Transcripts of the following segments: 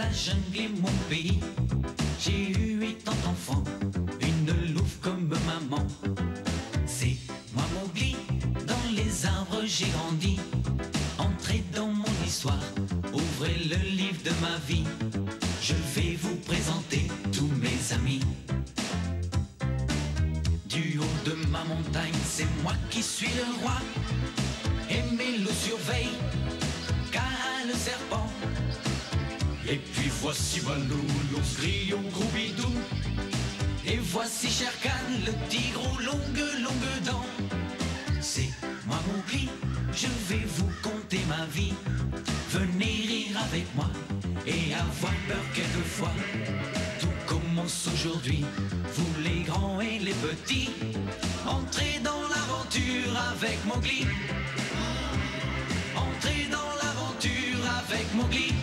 la jungle est mon pays. J'ai eu 80 enfants, une louve comme maman. C'est moi Mowgli, dans les arbres j'ai grandi. Entrez dans mon histoire, ouvrez le livre de ma vie. Je vais vous présenter tous mes amis. Du haut de ma montagne, c'est moi qui suis le roi. Et mes loups surveillent, car le serpent. Et puis voici Balou, l'ours gris au gros bidou. Et voici Shere Khan, le tigre aux longues dents. C'est moi Mowgli, je vais vous conter ma vie. Venez rire avec moi et avoir peur quelquefois. Tout commence aujourd'hui, vous les grands et les petits. Entrez dans l'aventure avec Mowgli. Entrez dans l'aventure avec Mowgli.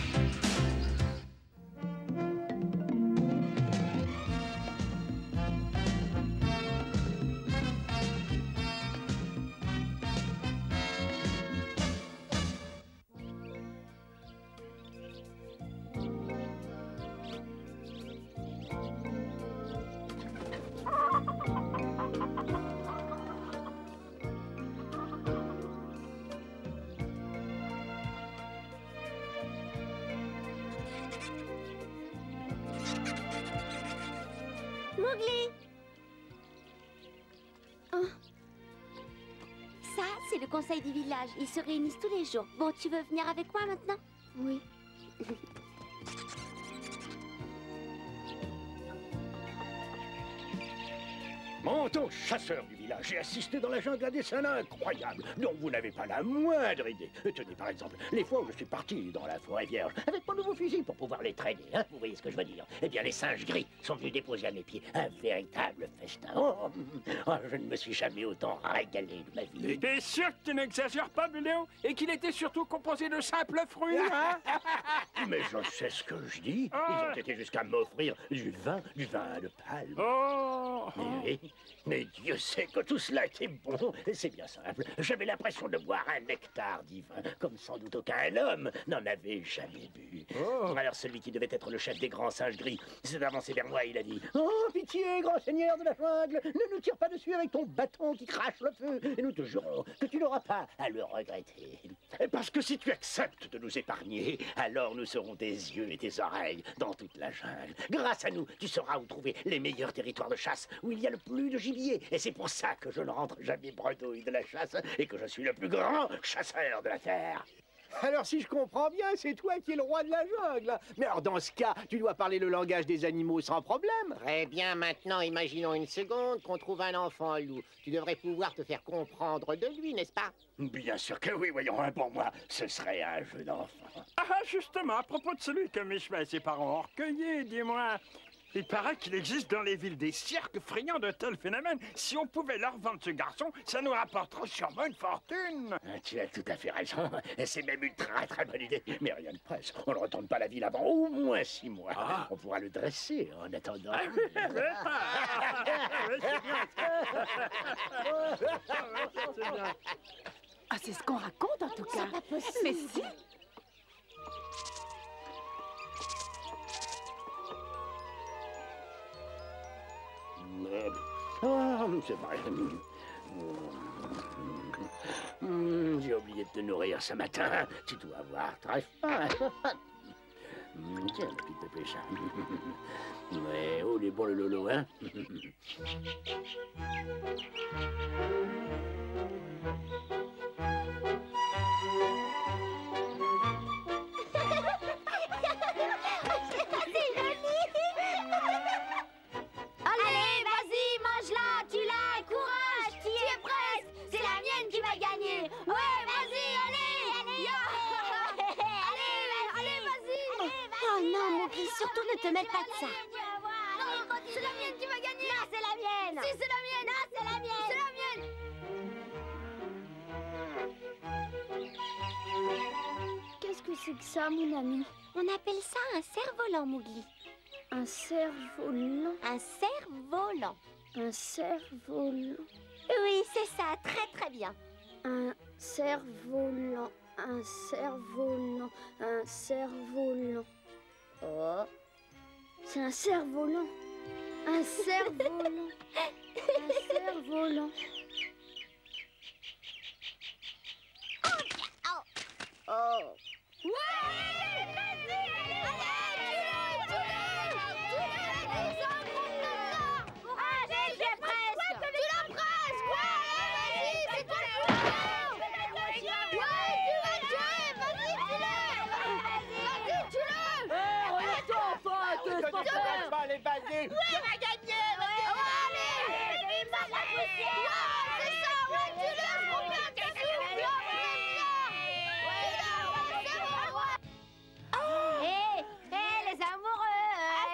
Mowgli! Oh. Ça, c'est le conseil du village. Ils se réunissent tous les jours. Bon, tu veux venir avec moi maintenant? Oui. Menton, chasseur du village, j'ai assisté dans la jungle à des scènes incroyables dont vous n'avez pas la moindre idée. Tenez par exemple, les fois où je suis parti dans la forêt vierge avec mon nouveau fusil pour pouvoir les traîner, hein, vous voyez ce que je veux dire? Eh bien, les singes gris sont venus déposer à mes pieds un véritable festin. Oh, je ne me suis jamais autant régalé de ma vie. T'es sûr que tu n'exagères pas, Buléo? Et qu'il était surtout composé de simples fruits, hein? Mais je sais ce que je dis. Ils ont été jusqu'à m'offrir du vin de palme. Oh! Mais Dieu sait que tout cela était bon. C'est bien simple. J'avais l'impression de boire un nectar divin, comme sans doute aucun homme n'en avait jamais bu. Alors celui qui devait être le chef des grands singes gris s'est avancé vers moi et il a dit: oh, pitié, grand seigneur de la jungle, ne nous tire pas dessus avec ton bâton qui crache le feu, et nous te jurons que tu n'auras pas à le regretter. Parce que si tu acceptes de nous épargner, alors nous serons tes yeux et tes oreilles dans toute la jungle. Grâce à nous, tu sauras où trouver les meilleurs territoires de chasse, où il y a le plus de gibier. Et c'est pour ça que je ne rentre jamais bredouille de la chasse et que je suis le plus grand chasseur de la terre. Alors si je comprends bien, c'est toi qui es le roi de la jungle. Mais alors dans ce cas, tu dois parler le langage des animaux sans problème. Très bien, maintenant imaginons une seconde qu'on trouve un enfant loup. Tu devrais pouvoir te faire comprendre de lui, n'est-ce pas? Bien sûr que oui, voyons, pour moi, ce serait un jeu d'enfant. Ah, justement, à propos de celui que Mishma et ses parents ont recueilli, dis-moi... Il paraît qu'il existe dans les villes des cirques friands de tels phénomènes. Si on pouvait leur vendre ce garçon, ça nous rapporterait sûrement une fortune. Tu as tout à fait raison. C'est même une très bonne idée. Mais rien de presse. On ne retourne pas la ville avant au moins 6 mois. On pourra le dresser en attendant. Ah, c'est ce qu'on raconte en tout cas. C'est pas possible. Mais si. C'est vrai. J'ai oublié de te nourrir ce matin. Tu dois avoir très faim. Tiens, petit pépé chat. Ouais, oh, il est bon le lolo, hein? Surtout ne te mêle pas de ça. Non, c'est la mienne qui va gagner. Non, c'est la mienne. Si, c'est la mienne. Non, c'est la mienne. C'est la mienne. Qu'est-ce que c'est que ça, mon ami? On appelle ça un cerf-volant, Mowgli. Un cerf-volant? Un cerf-volant. Un cerf-volant. Oui, c'est ça, très bien. Un cerf-volant, un cerf-volant, un cerf-volant. Oh. C'est un cerf-volant. Un cerf-volant. Un cerf-volant. Oh. Les bandits. Oui, on a gagné. Allez, il passe la poussière. C'est ça, ouais, tue-le, mon père, Les amoureux,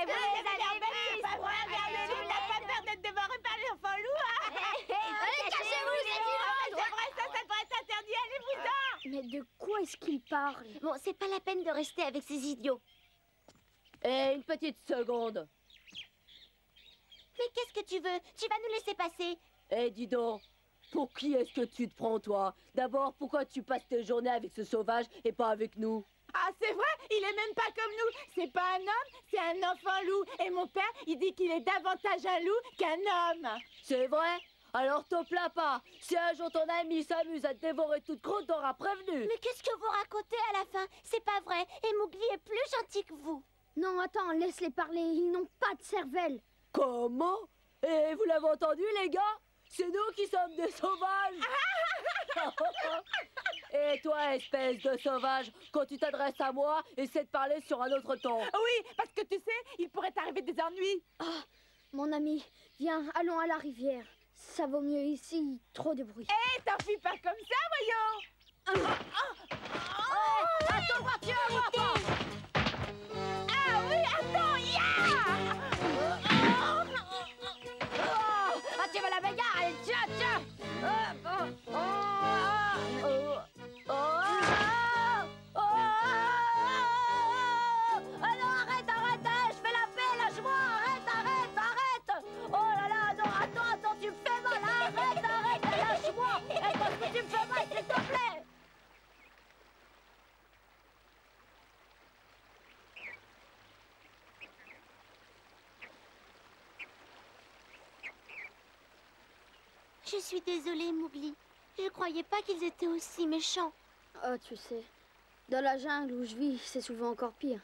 vous les avez vus. Regardez-le, il n'a pas peur d'être dévoré par les enfants loups, hein. Allez, cachez-vous, c'est vrai, ça devrait être interdit, allez-vous-en. Mais de quoi est-ce qu'il parle? Bon, c'est pas la peine de rester avec ces idiots. Une petite seconde. Mais qu'est-ce que tu veux? Tu vas nous laisser passer. Dis donc, pour qui est-ce que tu te prends, toi? D'abord, pourquoi tu passes tes journées avec ce sauvage et pas avec nous? Ah, c'est vrai, il est même pas comme nous. C'est pas un homme, c'est un enfant loup. Et mon père, il dit qu'il est davantage un loup qu'un homme. C'est vrai? Alors te plains pas. Si un jour ton ami s'amuse à te dévorer toute croûte, t'auras prévenu. Mais qu'est-ce que vous racontez à la fin? C'est pas vrai. Et Mowgli est plus gentil que vous. Non, attends, laisse-les parler. Ils n'ont pas de cervelle. Comment? Et vous l'avez entendu, les gars? C'est nous qui sommes des sauvages. Et toi, espèce de sauvage, quand tu t'adresses à moi, essaie de parler sur un autre ton. Oui, parce que tu sais, il pourrait t'arriver des ennuis. Ah, mon ami, viens, allons à la rivière. Ça vaut mieux ici, trop de bruit. T'enfuis pas comme ça, voyons. Attends, tu vas voir pas. Ah oui, attends, Tu vas la bagarre, tiens. Alors arrête, je fais la paix, lâche-moi, arrête. Oh là là, non, attends, tu me fais mal, arrête, lâche-moi. Parce que tu me fais mal, s'il te plaît. Je suis désolée, Mowgli. Je croyais pas qu'ils étaient aussi méchants. Oh, tu sais, dans la jungle où je vis, c'est souvent encore pire.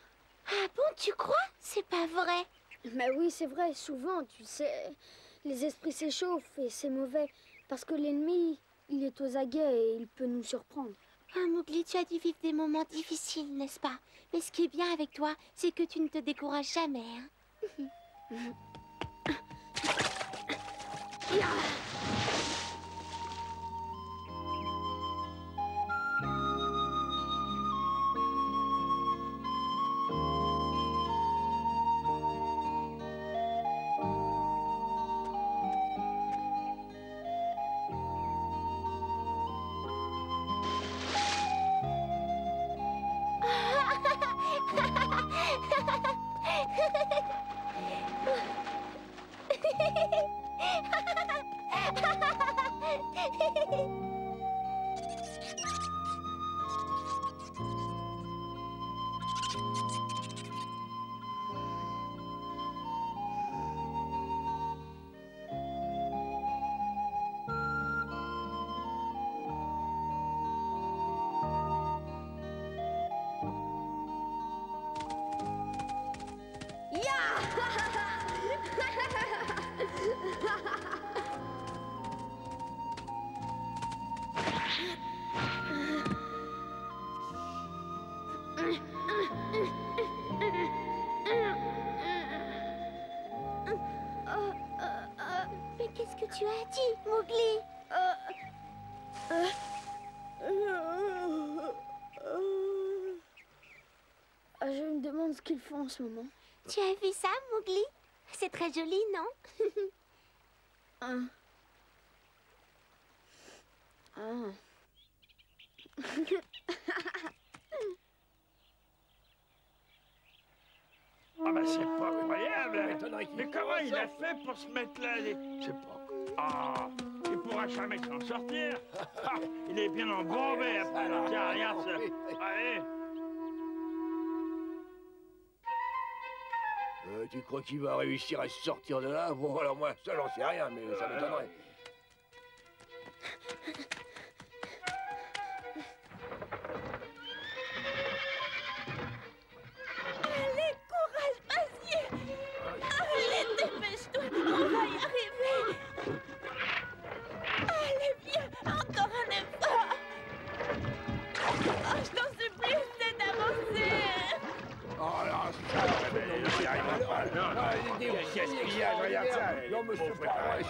Ah bon, tu crois? C'est pas vrai. Mais oui, c'est vrai, souvent, tu sais, les esprits s'échauffent et c'est mauvais. Parce que l'ennemi, il est aux aguets et il peut nous surprendre. Ah, Mowgli, tu as dû vivre des moments difficiles, n'est-ce pas? Mais ce qui est bien avec toi, c'est que tu ne te décourages jamais, hein. Mais qu'est-ce que tu as dit, Mowgli? Je me demande ce qu'ils font en ce moment. Tu as vu ça, Mowgli? C'est très joli, non? Ah bah c'est pas croyable. Mais comment il a fait pour se mettre là? C'est pas... Ah, il pourra jamais s'en sortir. Ah, il est bien embourbé après. Tiens, regarde ça. Allez. Tu crois qu'il va réussir à se sortir de là? Bon, alors moi, ça, j'en sais rien, mais ça m'étonnerait. Allez, courage, vas-y. Allez, dépêche-toi, on va y arriver. Allez, viens, encore un effort. Oh, je t'en supplie, essaie d'avancer. Oh là, ça, Qu'est-ce qu'il y a? Regarde ça. Non, mais c'est pas vrai.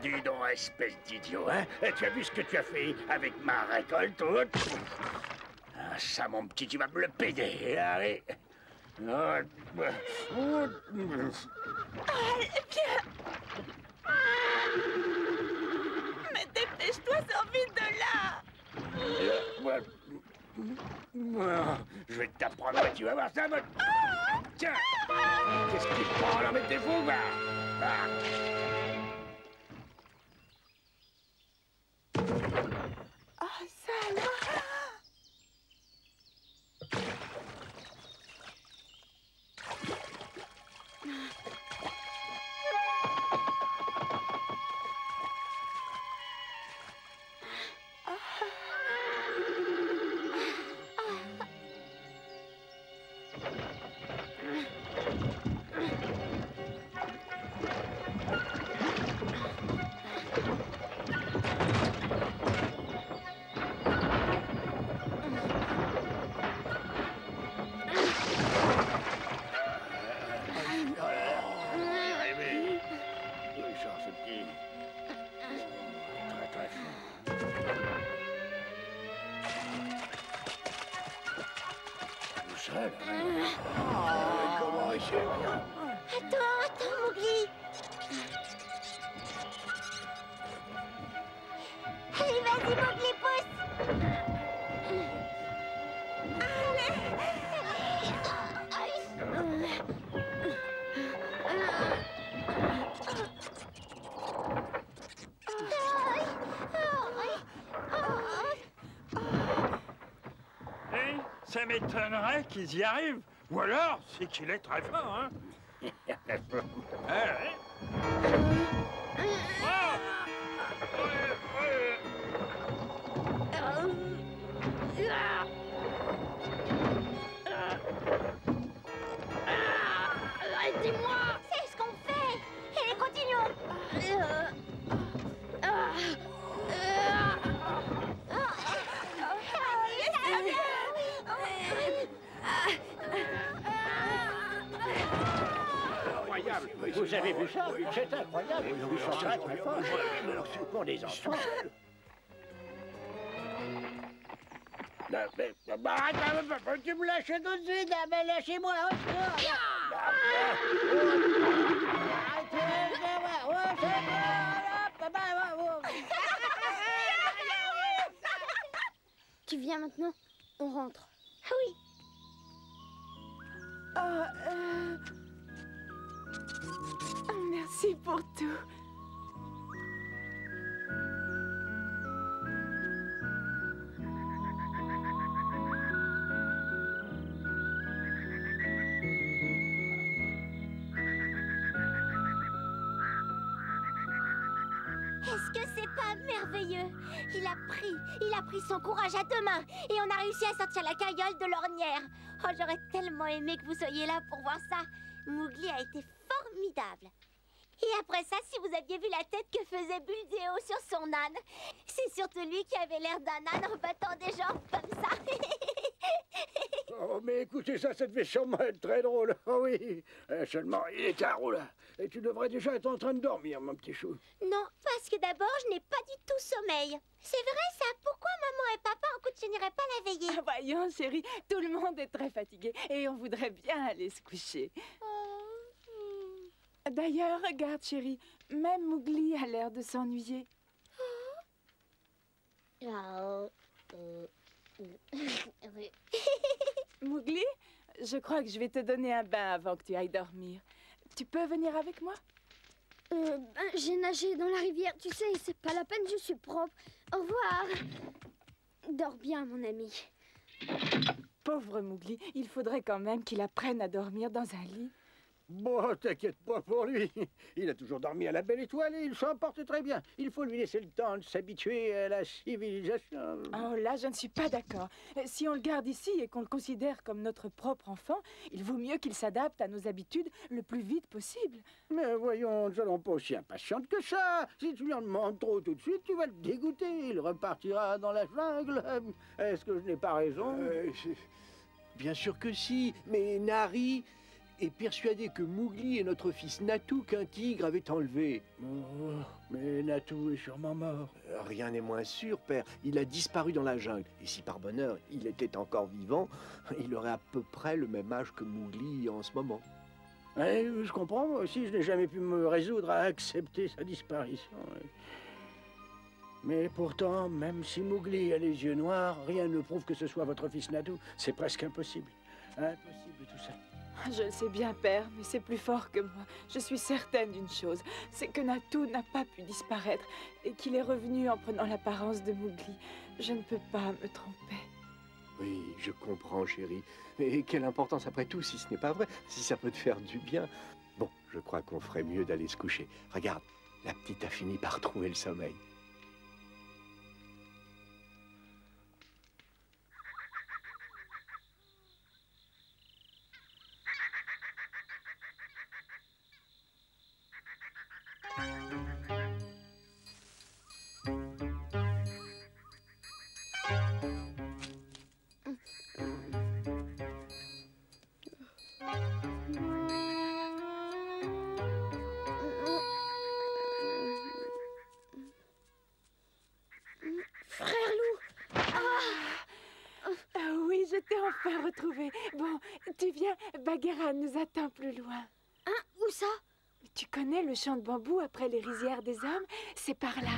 Dis donc, espèce d'idiot, hein? Tu as vu ce que tu as fait avec ma récolte? Ah, ça, mon petit, tu vas me le payer. Allez. Allez, viens. Mais dépêche-toi, sors vite de là. Je vais t'apprendre, tu vas voir ça, mon... Tiens. Qu'est-ce qu'il prend là? Mais t'es fou, va. Oh, ça alors. Comment il fait? Attends, Mowgli. Allez, vas-y, Mowgli, pousse. Ça m'étonnerait qu'ils y arrivent. Ou alors, c'est qu'il est très fort, hein. Allez. Dis-moi, c'est ce qu'on fait. Et continuons. Incroyable. Vous avez vu ça? C'est incroyable. Ils sont très très forts. Pour des enfants. Arrête, tu me lâches tout de suite, mais lâchez-moi. Tu viens maintenant? On rentre. Oui. Merci pour tout. Est-ce que c'est pas merveilleux? Il a pris son courage à deux mains et on a réussi à sortir la carriole de l'ornière. Oh, j'aurais tellement aimé que vous soyez là pour voir ça. Mowgli a été formidable. Et après ça, si vous aviez vu la tête que faisait Buldeo sur son âne, c'est surtout lui qui avait l'air d'un âne en battant des jambes comme ça. Oh, mais écoutez ça, ça devait sûrement être très drôle. Oh oui, seulement, il est tard, là. Et tu devrais déjà être en train de dormir, mon petit chou. Non, parce que d'abord, je n'ai pas du tout sommeil. C'est vrai ça, pourquoi maman et papa en coup n'irait pas la veiller? Ah, voyons, chérie, tout le monde est très fatigué et on voudrait bien aller se coucher. D'ailleurs, regarde, chérie, même Mowgli a l'air de s'ennuyer. Mowgli, je crois que je vais te donner un bain avant que tu ailles dormir. Tu peux venir avec moi? J'ai nagé dans la rivière, tu sais, c'est pas la peine, je suis propre. Au revoir. Dors bien, mon ami. Pauvre Mowgli, il faudrait quand même qu'il apprenne à dormir dans un lit. Bon, t'inquiète pas pour lui. Il a toujours dormi à la belle étoile et il s'en porte très bien. Il faut lui laisser le temps de s'habituer à la civilisation. Oh là, je ne suis pas d'accord. Si on le garde ici et qu'on le considère comme notre propre enfant, il vaut mieux qu'il s'adapte à nos habitudes le plus vite possible. Mais voyons, nous n'allons pas aussi impatiente que ça. Si tu lui en demandes trop tout de suite, tu vas le dégoûter. Il repartira dans la jungle. Est-ce que je n'ai pas raison? Bien sûr que si, mais Nari est persuadé que Mowgli est notre fils Natou qu'un tigre avait enlevé. Oh, mais Natou est sûrement mort. Rien n'est moins sûr, père. Il a disparu dans la jungle. Et si par bonheur il était encore vivant, il aurait à peu près le même âge que Mowgli en ce moment. Oui, je comprends. Moi aussi, je n'ai jamais pu me résoudre à accepter sa disparition. Mais pourtant, même si Mowgli a les yeux noirs, rien ne prouve que ce soit votre fils Natou. C'est presque impossible. Impossible tout ça. Je le sais bien, père, mais c'est plus fort que moi. Je suis certaine d'une chose, c'est que Natou n'a pas pu disparaître et qu'il est revenu en prenant l'apparence de Mowgli. Je ne peux pas me tromper. Oui, je comprends, chérie. Et quelle importance après tout, si ce n'est pas vrai, si ça peut te faire du bien. Bon, je crois qu'on ferait mieux d'aller se coucher. Regarde, la petite a fini par trouver le sommeil. Frère Loup! Oui, je t'ai enfin retrouvé. Bon, tu viens, Bagheera nous attend plus loin. Hein? Où ça? Tu connais le champ de bambou après les rizières des hommes? C'est par là.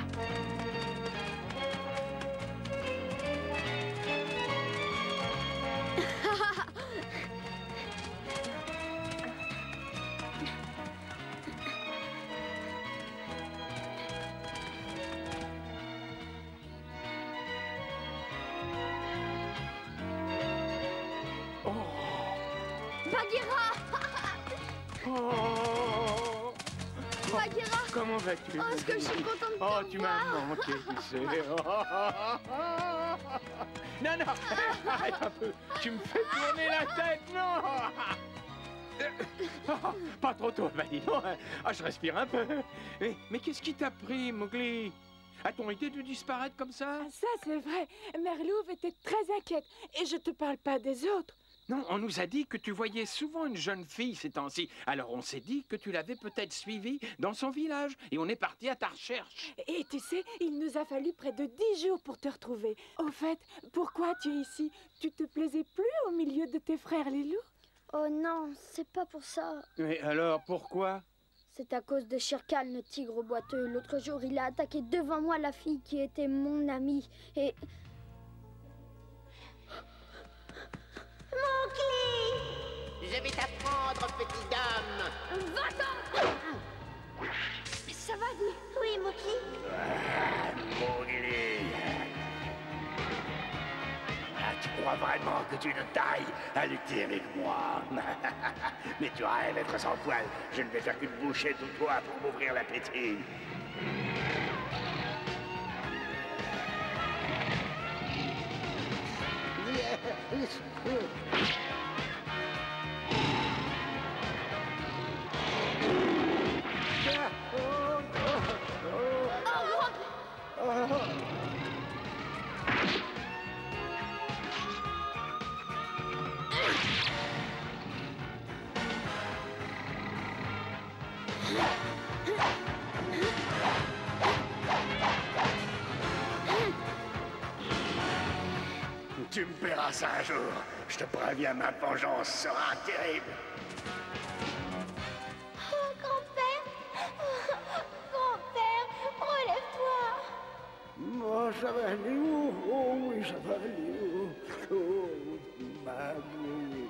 Bagheera! Oh, Bagheera! comment vas-tu? Oh, est-ce que je suis contente de te Oh, tu m'as revoir. manqué, tu sais. Non, non, arrête un peu. Tu me fais tourner la tête, non. Pas trop tôt, bah dis donc. Ah, je respire un peu. Mais qu'est-ce qui t'a pris, Mowgli? A-t-on idée de disparaître comme ça? Ça, c'est vrai. Mère Louve était très inquiète. Et je te parle pas des autres. Non, on nous a dit que tu voyais souvent une jeune fille ces temps-ci. Alors on s'est dit que tu l'avais peut-être suivie dans son village. Et on est parti à ta recherche. Et tu sais, il nous a fallu près de 10 jours pour te retrouver. Au fait, pourquoi tu es ici? Tu te plaisais plus au milieu de tes frères les loups? Oh non, c'est pas pour ça. Mais alors, pourquoi? C'est à cause de Shere Khan, le tigre boiteux. L'autre jour, il a attaqué devant moi la fille qui était mon amie. Et... Je vais t'apprendre, petit dame. Va-t'en! Ça va, dis? Oui, Mowgli. Mowgli. Tu crois vraiment que tu as une taille à lutter avec moi? Mais tu rêves être sans poil. Je ne vais faire qu'une bouchée de toi pour m'ouvrir l'appétit. Tu me paieras ça un jour. Je te préviens, ma vengeance sera terrible. Oh, grand-père! Grand-père, relève-toi! Oh, ça va aller où? Oh oui, ça va aller où? Oh, Mowgli.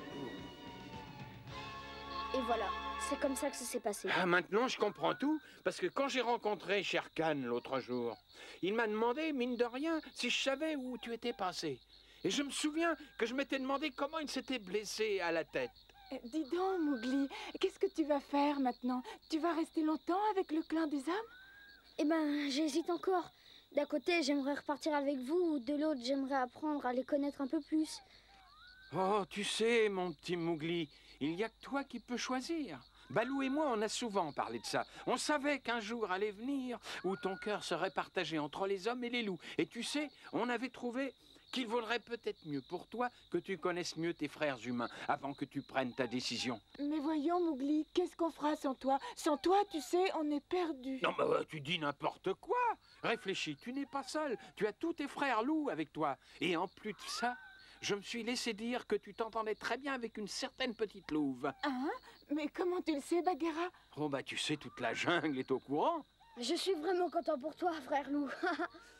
Et voilà, c'est comme ça que ça s'est passé. Ah, maintenant je comprends tout. Parce que quand j'ai rencontré Shere Khan l'autre jour, il m'a demandé, mine de rien, si je savais où tu étais passé. Et je me souviens que je m'étais demandé comment il s'était blessé à la tête. Dis donc, Mowgli, qu'est-ce que tu vas faire maintenant? Tu vas rester longtemps avec le clan des hommes? Eh ben, j'hésite encore. D'un côté, j'aimerais repartir avec vous, de l'autre, j'aimerais apprendre à les connaître un peu plus. Oh, tu sais, mon petit Mowgli, il n'y a que toi qui peux choisir. Balou et moi, on a souvent parlé de ça. On savait qu'un jour allait venir où ton cœur serait partagé entre les hommes et les loups. Et tu sais, on avait trouvé qu'il vaudrait peut-être mieux pour toi que tu connaisses mieux tes frères humains avant que tu prennes ta décision. Mais voyons, Mowgli, qu'est-ce qu'on fera sans toi? Sans toi, tu sais, on est perdu. Non, mais tu dis n'importe quoi. Réfléchis, tu n'es pas seul. Tu as tous tes frères loups avec toi. Et en plus de ça, je me suis laissé dire que tu t'entendais très bien avec une certaine petite louve. Hein? Mais comment tu le sais, Bagheera? Oh, bah tu sais, toute la jungle est au courant. Je suis vraiment content pour toi, frère loup.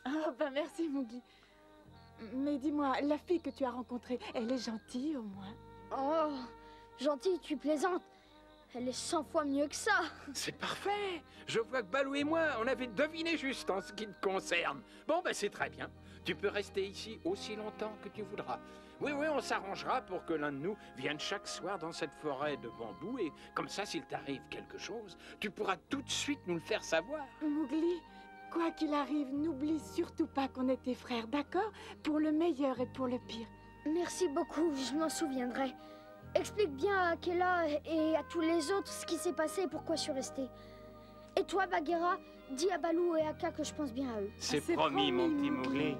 Oh, ben merci, Mowgli. Mais dis-moi, la fille que tu as rencontrée, elle est gentille au moins? Oh, gentille, tu plaisantes. Elle est 100 fois mieux que ça. C'est parfait. Je vois que Balou et moi, on avait deviné juste en ce qui te concerne. Bon, ben c'est très bien. Tu peux rester ici aussi longtemps que tu voudras. Oui, on s'arrangera pour que l'un de nous vienne chaque soir dans cette forêt de bambou. Et comme ça, s'il t'arrive quelque chose, tu pourras tout de suite nous le faire savoir. Mowgli, quoi qu'il arrive, n'oublie surtout pas qu'on est tes frères, d'accord? Pour le meilleur et pour le pire. Merci beaucoup, je m'en souviendrai. Explique bien à Akela et à tous les autres ce qui s'est passé et pourquoi je suis restée. Et toi, Bagheera, dis à Balou et Aka que je pense bien à eux. C'est promis, mon petit Mowgli.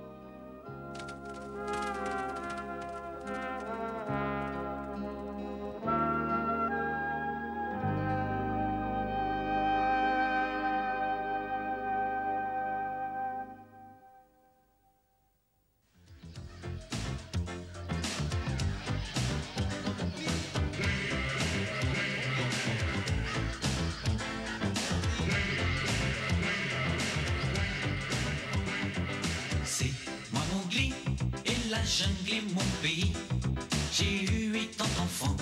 La jungle est mon pays. J'ai eu 8 ans d'enfant,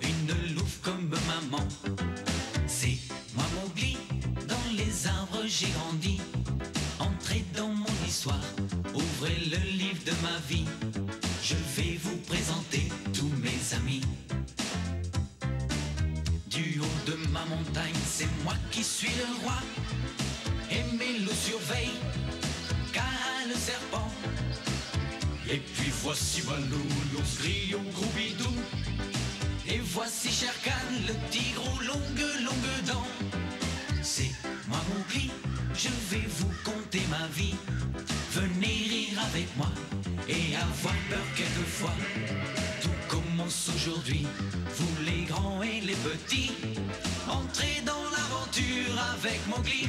une louve comme maman. C'est moi Mowgli, dans les arbres j'ai grandi. Entrez dans mon histoire, ouvrez le livre de ma vie. Je vais vous présenter tous mes amis. Du haut de ma montagne, c'est moi qui suis le roi. Et mes loups surveillent, car le serpent. Et puis voici Balou, l'ours gris au gros bidou. Et voici Shere Khan, le tigre aux longues dents. C'est moi Mowgli, je vais vous conter ma vie. Venez rire avec moi et avoir peur quelquefois. Tout commence aujourd'hui, vous les grands et les petits. Entrez dans l'aventure avec Mowgli.